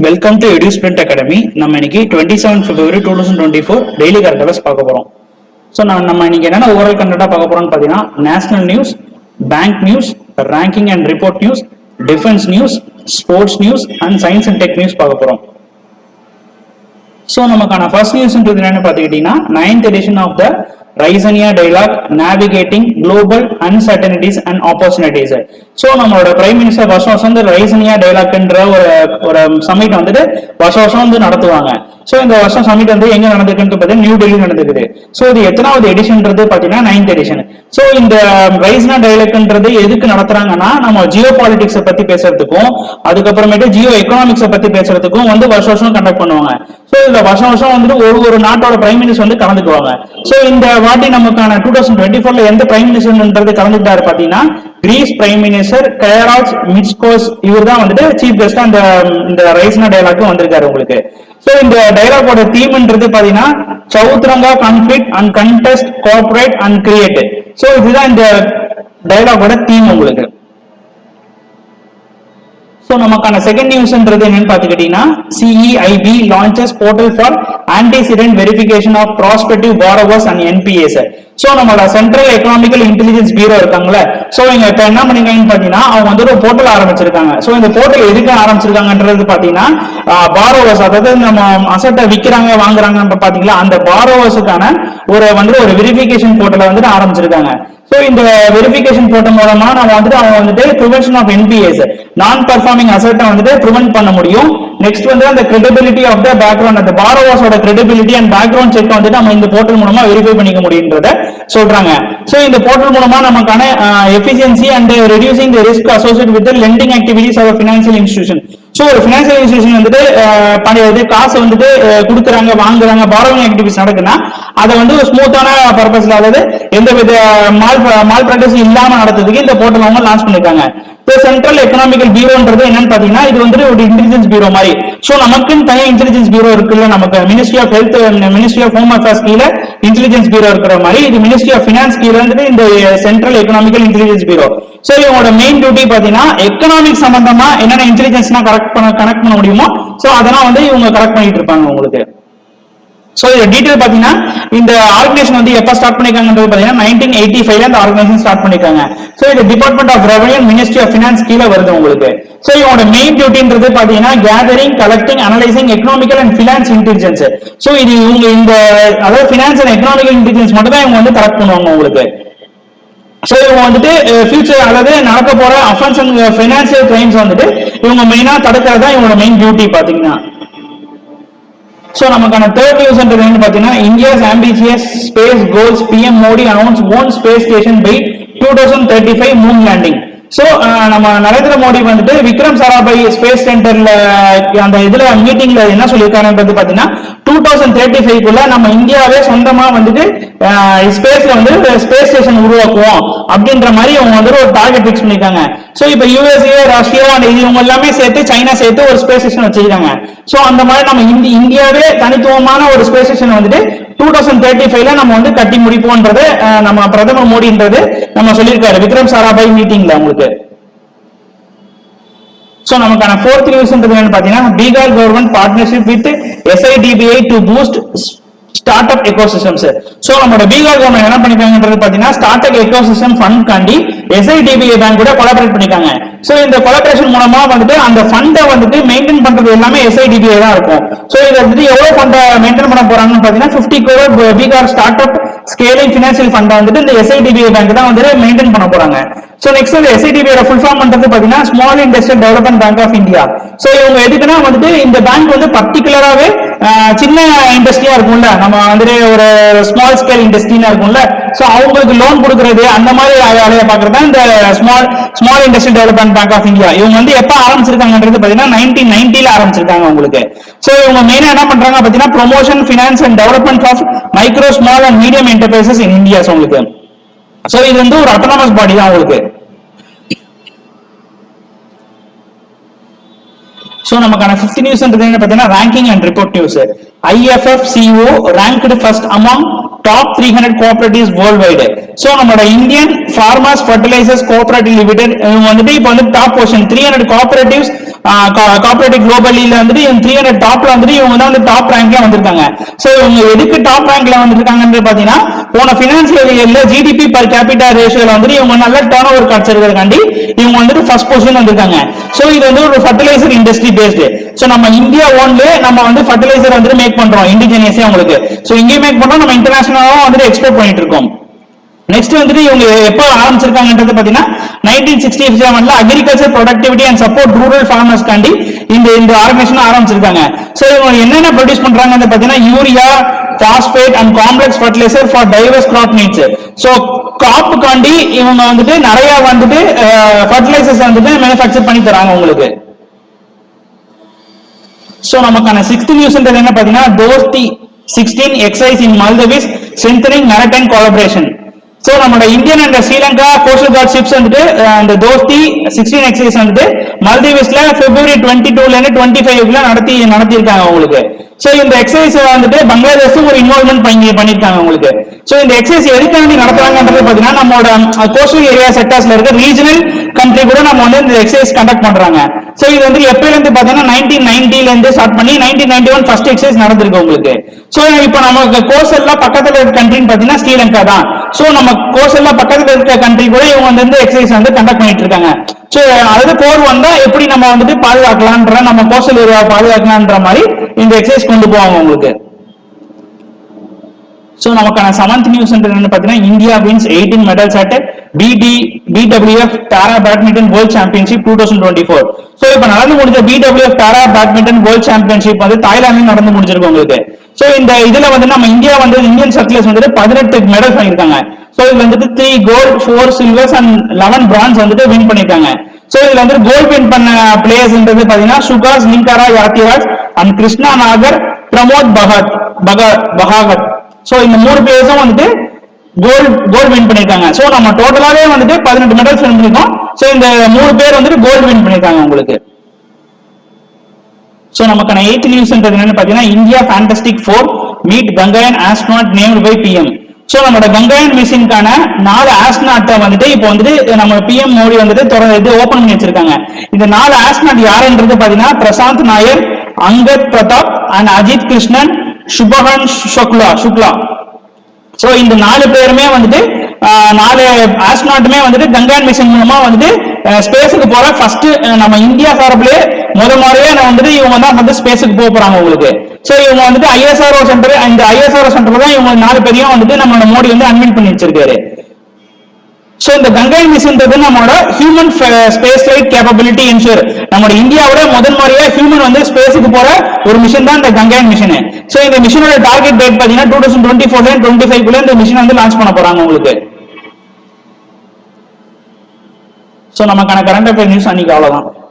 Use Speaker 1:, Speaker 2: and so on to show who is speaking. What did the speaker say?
Speaker 1: Welcome to EduSprint Academy. நம்ம இன்னைக்கு 27 February 2024 daily current affairs பார்க்க போறோம். ஸோ நம்ம இன்னைக்கு என்னென்ன ஓவரால் கண்டென்ட்டா பார்க்க போறோம்னு பார்த்தீங்கன்னா, national news, bank news, ranking and report news, defence news, sports news and science and tech news பார்க்க போறோம். ஸோ நமக்கான ஃபர்ஸ்ட் நியூஸ்ன்றது என்னன்னு பார்த்துக்கிட்டீங்கன்னா, 9th edition of the Raisina dialogue navigating global uncertainties and opportunities. So நம்மளோட prime minister வருஷம் வந்து ரைசனியா டயலாக்ன்ற ஒரு submit வந்துட்டு வருஷம் வந்து நடத்துவாங்க. ஸோ இந்த வருஷம் சமிட் வந்து எங்க நடந்துக்குன்னு பார்த்தீங்கன்னா நியூ டெல்லி நடந்துக்குது. ஸோ இது எத்தனாவது எடிஷன்றது பார்த்தீங்கன்னா 9th edition. ஸோ இந்த ரைசனா டயலாக்ன்றது எதுக்கு நடத்துறாங்கன்னா, நம்ம ஜியோ பாலிடிக்ஸை பத்தி பேசுறதுக்கும் அதுக்கப்புறமேட்டு ஜியோ எக்கனாமிக்ஸை பத்தி பேசுறதுக்கும் வந்து வருஷம் கண்டக்ட் பண்ணுவாங்க. ஸோ இந்த வருஷம் வந்துட்டு ஒரு நாட்டோட பிரைம் மினிஸ்டர் வந்து கலந்துக்குவாங்க. ஸோ இந்த வாட்டி நமக்கான 2024ல எந்த பிரைம் மினிஸ்டர்ன்றது கலந்துட்டாரு பாத்தீங்கன்னா, கிரீஸ் பிரைம் மினிஸ்டர் கைராஸ் மிட்ஸ்கோஸ். இவர் தான் வந்துட்டு சீஃப் கெஸ்டா இந்த ரைசனா டயலாக் வந்திருக்காரு உங்களுக்கு. சோ இந்த டயலாகோட தீம்ன்றது பாத்தீங்கன்னா, சவுத்ரங்கா conflict and contest cooperate and create. So இதுதான் இந்த டயலாகோட தீம் உங்களுக்கு. சோ நமக்கான செகண்ட் நியூஸ்ன்றது என்னன்னு பாத்துக்கிட்டீங்கன்னா, CEIB launches portal for antecedent verification of prospective borrowers and NPAs. So நம்மளோட சென்ட்ரல் எக்கனாமிக்கல் இன்டெலிஜென்ஸ் பியூரோ இருக்காங்கல்ல, சோ இங்க இப்ப என்ன பண்ணிருக்காங்கன்னு பாத்தீங்கன்னா, அவங்க வந்து ஒரு போர்ட்டல் ஆரம்பிச்சிருக்காங்க. சோ இந்த போர்ட்டல் எதுக்கு ஆரம்பிச்சிருக்காங்கன்றது பாத்தீங்கன்னா, பாரோவர்ஸ், அதாவது நம்ம அசட்டை விக்கிறாங்க வாங்குறாங்க பாத்தீங்களா, அந்த பாரோவர்ஸுக்கான ஒரு வெரிஃபிகேஷன் போர்ட்டலை வந்துட்டு ஆரம்பிச்சிருக்காங்க. சோ இந்த வெரிஃபிகேஷன் போர்ட்டல் மூலமா நம்ம வந்துட்டு அவங்க வந்துட்டு prevention of NPAs, non performing அசெட்டை வந்துட்டு ப்ரிவென்ட் பண்ண முடியும். நெக்ஸ்ட் வந்து அந்த கிரெடிபிலிட்டி ஆஃப் த பேக்ரவுண்ட், அந்த பாரோவர்ஸோட கிரெடிபிலிட்டி அண்ட் பேக்ரவுண்ட் செக் வந்துட்டு நம்ம இந்த போர்ட்டல் மூலமா வெரிஃபை பண்ணிக்க முடியும்ன்றத சொல்றாங்க. சோ இந்த போர்ட்டல் மூலமா நமக்கான efficiency and reducing the risk associate with lending activities of financial institution. So ஒரு பினான்சியல் இன்ஸ்டிடியூஷன் வந்துட்டு காசு வந்துட்டு கொடுக்குறாங்க வாங்குறாங்க, பாரோவிங் ஆக்டிவிட்டிஸ் நடக்குன்னா அதை வந்து ஒரு ஸ்மூத்தான பர்பஸ்ல, அதாவது எந்த வித மால் பிராக்டிஸ் இல்லாம நடத்துறதுக்கு இந்த போர்ட்டல் அவங்க லான்ச் பண்ணிருக்காங்க. சென்ட்ரல் எக்கனாமிக்கல் பியூரோன்றது என்னன்னு பாத்தீங்கன்னா, இது வந்து ஒரு இன்டெலிஜென்ஸ் பியூரோ மாதிரி. சோ நமக்குன்னு தனியா இன்டெலிஜென்ஸ் பியூரோ இருக்குல்ல, நமக்கு ministry of health, ministry of home affairs கீழே இன்டெலிஜென்ஸ் பியூரோ இருக்கிற மாதிரி இது மினிஸ்ட்ரி ஆஃப் பினான்ஸ் கீழே வந்துட்டு இந்த central economical intelligence bureau. So இவங்களோட மெயின் டியூட்டி பாத்தீங்கன்னா, எக்கனாமிக் சம்பந்தமா என்னென்ன இன்டெலிஜென்ஸ்னா கனெக்ட் பண்ண முடியுமோ சோ அதெல்லாம் வந்து இவங்க கனெக்ட் பண்ணிட்டு இருப்பாங்க உங்களுக்கு. சோ இந்த டீடைல் பாத்தீங்கன்னா, இந்த ஆர்கனைசேஷன் வந்து எப்ப ஸ்டார்ட் பண்ணிருக்காங்கன்றது பாத்தீங்கன்னா 1985ல இந்த ஆர்கனைசேஷன் ஸ்டார்ட் பண்ணிருக்காங்க. சோ இது department of revenue, ministry of finance கீழே வருது உங்களுக்கு. சோ இவங்களோட மெயின் டியூட்டின்றது பாத்தீங்கன்னா, gathering, collecting, analysing economical and finance intelligence. So இது இவங்க இந்த அதாவது பினான்ஸ் அண்ட் எக்கனாமிக்கல் இன்டெலிஜென்ஸ் மட்டும் தான் இவங்க வந்து கலெக்ட் பண்ணுவாங்க உங்களுக்கு. சோ இவங்க வந்துட்டு ஃபியூச்சர், அதாவது நடக்க போற அஃபென்ஸ் அண்ட் பைனான்சியல் கிரைம்ஸ் வந்துட்டு இவங்க மெயினா தடுக்கிறதா இவங்களோட மெயின் டியூட்டி பாத்தீங்கன்னா. சோ நமக்கான தேர்ட் நியூஸ் என்னன்னு பாத்தீங்கன்னா, India's ambitious space goals, PM Modi announce own space station by 2035 moon landing. So நம்ம நரேந்திர மோடி வந்துட்டு விக்ரம் சாராபாய் ஸ்பேஸ் சென்டர்ல அந்த இதுல மீட்டிங்ல என்ன சொல்லியிருக்காருன்றது பாத்தீங்கன்னா, 2035க்குள்ள நம்ம இந்தியாவே சொந்தமா வந்துட்டு ஸ்பேஸ்ல வந்து ஸ்பேஸ் ஸ்டேஷன் உருவாக்குவோம் அப்படின்ற மாதிரி அவங்க வந்து ஒரு டார்கெட் ஃபிக்ஸ் பண்ணிருக்காங்க. சோ இப்ப USA, ரஷ்யா அண்ட் இவங்க எல்லாமே சேர்த்து, சைனா சேர்த்து ஒரு ஸ்பேஸ் ஸ்டேஷன் வச்சிருக்காங்க. சோ அந்த மாதிரி நம்ம இந்தியாவே தனித்துவமான ஒரு ஸ்பேஸ் ஸ்டேஷன் வந்துட்டு 2035ல நம்ம வந்து கட்டி முடிப்போம்ன்றது நம்ம பிரதமர் மோடின்றது நம்ம சொல்லியிருக்காரு விக்ரம் சாராபாய் மீட்டிங்ல உங்களுக்கு. சோ நமக்கான ஃபோர்த் நியூஸ்ன்றது என்னன்னு பாத்தீங்கன்னா, Bihar government partnership with SIDBI to boost start up ecosystems. So நம்மளோட பீகார் கவர்மெண்ட் என்ன பண்ணிருக்காங்கன்றது பாத்தீங்கன்னா, ஸ்டார்ட் அப் எக்கோசிஸ்டம் ஃபண்ட் காண்டி SIDBI பேங்க் கூட கொலாபரேட் பண்ணிருக்காங்க. சோ இந்த கொலாபரேஷன் மூலமா வந்துட்டு அந்த ஃபண்டை வந்துட்டு மெயின்டைன் பண்றது எல்லாமே SIDBI தான் இருக்கும். சோ இதை வந்துட்டு எவ்வளவு ஃபண்டை மெயின்டைன் பண்ண போறாங்கன்னு பாத்தீங்கன்னா, 50 crore Bihar start up scaling financial ஃபண்டை வந்துட்டு இந்த SIDBI பேங்க் தான் வந்துட்டு மெயின்டைன் பண்ண போறாங்க. சோ நெக்ஸ்ட் இந்த SIDBI ஃபுல் ஃபார்ம் பண்றது பாத்தீங்கன்னா, small industrial development bank of India. So இவங்க எதுக்குன்னா வந்துட்டு இந்த பேங்க் வந்து பர்டிகுலராவே சின்ன இண்டஸ்ட்ரியா இருக்கும்ல, நம்ம வந்துட்டு ஒரு ஸ்மால் ஸ்கேல் இண்டஸ்ட்ரியா இருக்கும்ல, சோ அவங்களுக்கு லோன் கொடுக்கறது அந்த மாதிரி வேலையை பாக்குறது தான் இந்த small industrial development bank of India. இவங்க வந்து எப்ப ஆரம்பிச்சிருக்காங்கன்றது பாத்தீங்கன்னா 1990ல ஆரம்பிச்சிருக்காங்க உங்களுக்கு. சோ இவங்க மெயினா என்ன பண்றாங்க பாத்தீங்கன்னா, promotion, finance and development of micro, small and medium enterprises in India உங்களுக்கு. சோ இது வந்து ஒரு அட்டானமஸ் பாடி தான் உங்களுக்கு. சோ நமக்கான 5th நியூஸ் என்ன பாத்தீங்கன்னா, ranking and report news. IFFCO ranked first among top 300 cooperatives worldwide. So நம்மளோட Indian farmers fertilisers cooperative limited வந்துட்டு இப்போ வந்து டாப் பொசிஷன் 300 cooperatives கார்ப்பரேட் குளோபலில வந்துட்டு 300 டாப்ல வந்துட்டு இவங்க தான் வந்து டாப் ரேங்க்ல வந்திருக்காங்க. சோ இவங்க எதுக்கு டாப் ரேங்க்ல வந்திருக்காங்கன்னு பாத்தீங்கன்னா போன பினான்சியல் இயர்ல ஜிடிபி பர் கேபிட்டா ரேஷியோல வந்துட்டு இவங்க நல்ல டர்ன் ஓவர் கிடைச்சிருக்கிறதுக்காண்டி இவங்க வந்துட்டு ஃபர்ஸ்ட் பொசிஷன் வந்திருக்காங்க. சோ இது வந்து ஒரு ஃபர்டிலைசர் இண்டஸ்ட்ரி பேஸ்டு. சோ நம்ம இந்தியா ஓன்ல நம்ம வந்து ஃபர்டிலைசர் வந்துட்டு மேக் பண்றோம் இண்டிஜினியஸா உங்களுக்கு. சோ இங்கே மேக் பண்றோம், நம்ம இன்டர்நேஷனலா வந்துட்டு எக்ஸ்போர்ட் பண்ணிட்டு இருக்கோம். நெக்ஸ்ட் வந்துட்டு இவங்க எப்ப ஆரம்பிச்சிருக்காங்கன்றது பாத்தீங்கன்னா 1967ல agriculture productivity and support rural farmers காண்டி இந்த ஆர்கனைசேஷன் ஆரம்பிச்சிருக்காங்க. சோ இவங்க என்னென்ன ப்ரொடியூஸ் பண்றாங்கன்னு பாத்தீங்கன்னா urea, phosphate and complex fertilizer for diverse crop needs. So crop காண்டி இவங்க வந்துட்டு நிறைய வந்துட்டு ஃபர்டிலைசர்ஸ் வந்துட்டு மேனுஃபேக்சர் பண்ணி தராங்க உங்களுக்கு. சோ நமக்கான 6th நியூஸ் என்ன பாத்தீங்கன்னா Dosti 16 exercise in Maldives strengthening maritime collaboration. So நம்மளோட Indian and Sri Lanka coastal guard ships வந்துட்டு அந்த தோஸ்தி 16 எக்ஸசைஸ் வந்துட்டு மால்தீவ்ஸ்ல February 22ல இருந்து 25ல நடத்தி இருக்காங்க உங்களுக்கு. சோ இந்த எக்ஸசைஸ் வந்துட்டு பங்களாதேஷும் ஒரு இன்வால்வ்மெண்ட் பண்ணிருக்காங்க உங்களுக்கு. சோ இந்த எக்ஸசைஸ் எதுக்காண்டி நடத்துறாங்கன்றது பாத்தீங்கன்னா நம்மளோட கோஸ்டல் ஏரியா செக்டர்ஸ்ல இருக்க ரீஜனல் கண்ட்ரி கூட நம்ம வந்து இந்த எக்ஸசைஸ் கண்டக்ட் பண்றாங்க. சோ இது வந்து எப்பல இருந்து பாத்தீங்கன்னா 1990ல இருந்து ஸ்டார்ட் பண்ணி 1991 ஃபர்ஸ்ட் எக்ஸசைஸ் நடந்திருக்கு உங்களுக்கு. சோ இப்போ நமக்கு கோஸ்டல்ல பக்கத்துல இருக்க கண்ட்ரின்னு பாத்தீங்கன்னா ஸ்ரீலங்கா தான். சோ நம்ம கோஸ்டல்ல பக்கத்துல இருக்க கண்ட்ரி கூட இவங்க வந்து எக்ஸசைஸ் வந்து கண்டக்ட் பண்ணிட்டு இருக்காங்க. சோ அதாவது போர் வந்தா எப்படி நம்ம வந்துட்டு பாதுகாக்கலாம்ன்ற, நம்ம கோஸ்டல் ஏரியாவை பாதுகாக்கலாம்ன்ற மாதிரி இந்த எக்ஸசைஸ் கொண்டு போவாங்க உங்களுக்கு. சோ நமக்கான 7th நியூஸ் என்னன்னு பாத்தீங்கன்னா India wins 18 medals at BWF para badminton world championship 2024. So இப்ப நடந்து முடிஞ்ச BWF para badminton world championship வந்து தாய்லாந்துல நடந்து முடிஞ்சிருக்கு உங்களுக்கு. சோ இந்த இதுல வந்து நம்ம இந்தியா வந்து இந்தியன் சர்க்கிள்ஸ் வந்துட்டு 18 மெடல்ஸ் வாங்கியிருக்காங்க. சோ இதுல வந்துட்டு 3 கோல்ட், 4 சில்வர்ஸ் அண்ட் 11 பிரான்ஸ் வந்துட்டு வின் பண்ணிருக்காங்க. சோ இதுல வந்து கோல்ட் வின் பண்ண பிளேயர்ஸ்ன்றது பாத்தீங்கன்னா சுகாஸ் நிங்காரா யாத்திராஜ் அண்ட் கிருஷ்ணா நாகர், பிரமோத் பகாவத். சோ இந்த 3 பிளேயர்ஸும் வந்துட்டு கோல்ட் வின் பண்ணிருக்காங்க. சோ நம்ம டோட்டலாவே வந்துட்டு 18 மெடல்ஸ் வின் பண்ணிருக்கோம். சோ இந்த 3 பேர் வந்துட்டு கோல்ட் வின் பண்ணிருக்காங்க உங்களுக்கு. சோ நமக்கான 8th நியூஸ் என்னன்னு பாத்தீங்கன்னா India fantastic 4 meet Gaganyaan astronaut named by PM. So நம்மளோட கங்காயன் மிஷனுக்கான 4 ஆஸ்ட்ரோனாட் வந்துட்டு இப்போ வந்துட்டு நம்ம PM மோடி வந்துட்டு ஓபன் பண்ணி வச்சிருக்காங்க. இந்த 4 ஆஸ்ட்ரோனாட் யாருன்றது பாத்தீங்கன்னா பிரசாந்த் நாயர், அங்கத் பிரதாப் அண்ட் அஜித் கிருஷ்ணன், சுபஹன் சுக்லா. சோ இந்த 4 பேருமே வந்துட்டு 4 ஆஸ்ட்ரோனாட்டுமே வந்துட்டு கங்காயன் மிஷன் மூலமா வந்துட்டு ஸ்பேஸுக்கு போற ஃபர்ஸ்ட் நம்ம இந்தியா சார்பிலே முதல்ல வந்துட்டு இவங்க தான் வந்து ஸ்பேஸுக்கு போறாங்க உங்களுக்கு. சோ இவங்க வந்துட்டு ISRO சென்டர், இந்த ISRO சென்டர் தான் இவங்க 4 பேரையும் வந்துட்டு நம்மளோட மோடி வந்து அன்வைன் பண்ணி வச்சிருக்காரு. சோ இந்த கங்காயன் மிஷன்ன்றது நம்மளோட human space flight capability ensure, நம்மளோட இந்தியாவோட முதன்முறையா ஹியூமன் வந்து ஸ்பேஸுக்கு போற ஒரு மிஷன் தான் இந்த கங்காயன் மிஷன். சோ இந்த மிஷனோட டார்கெட் டேட் பாத்தீங்கன்னா 2024 and 25 இந்த மிஷன் வந்து லான்ச் பண்ண போறாங்க உங்களுக்கு. சோ நமக்கான கரண்ட் அஃபேர் நியூஸ் அன்னைக்கு அவ்வளவுதான்.